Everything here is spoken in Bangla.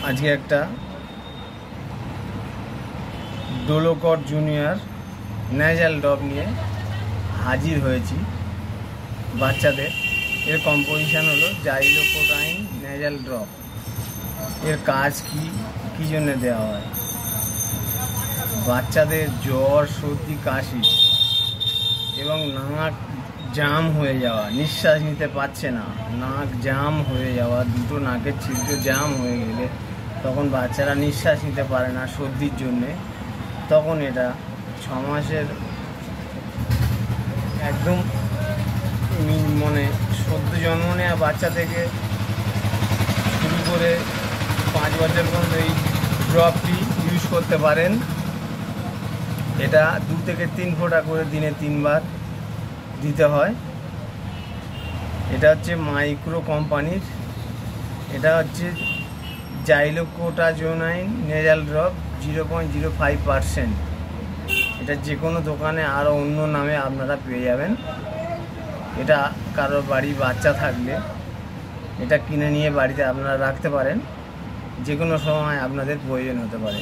আজকে একটা ডোলোকর জুনিয়র ন্যাজাল ড্রপ নিয়ে হাজির হয়েছি বাচ্চাদের। এর কম্পোজিশন হলো জাইলোকোডাইন ন্যাজাল ড্রপ। এর কাজ কী জন্য দেওয়া হয়? বাচ্চাদের জ্বর, সর্দি, কাশি এবং নাক জাম হয়ে যাওয়া, নিঃশ্বাস নিতে পারছে না, নাক জাম হয়ে যাওয়া, দুটো নাকের ছিদ্র জাম হয়ে গেলে তখন বাচ্চারা নিঃশ্বাস নিতে পারে না সর্দির জন্যে, তখন এটা 6 মাসের একদম মানে সদ্য জন্ম নেওয়া বাচ্চা থেকে শুরু করে 5 বছর পর্যন্ত এই ড্রপটি ইউজ করতে পারেন। এটা 2 থেকে 3 ফোঁটা করে দিনে 3 বার দিতে হয়। এটা হচ্ছে মাইক্রো কোম্পানির, এটা হচ্ছে জাইলোকোডাইন নেজাল ড্রপ 0.05%। এটা যে কোনো দোকানে আরও অন্য নামে আপনারা পেয়ে যাবেন। এটা কারোর বাড়ি বাচ্চা থাকলে এটা কিনে নিয়ে বাড়িতে আপনারা রাখতে পারেন, যে কোনো সময় আপনাদের প্রয়োজন হতে পারে।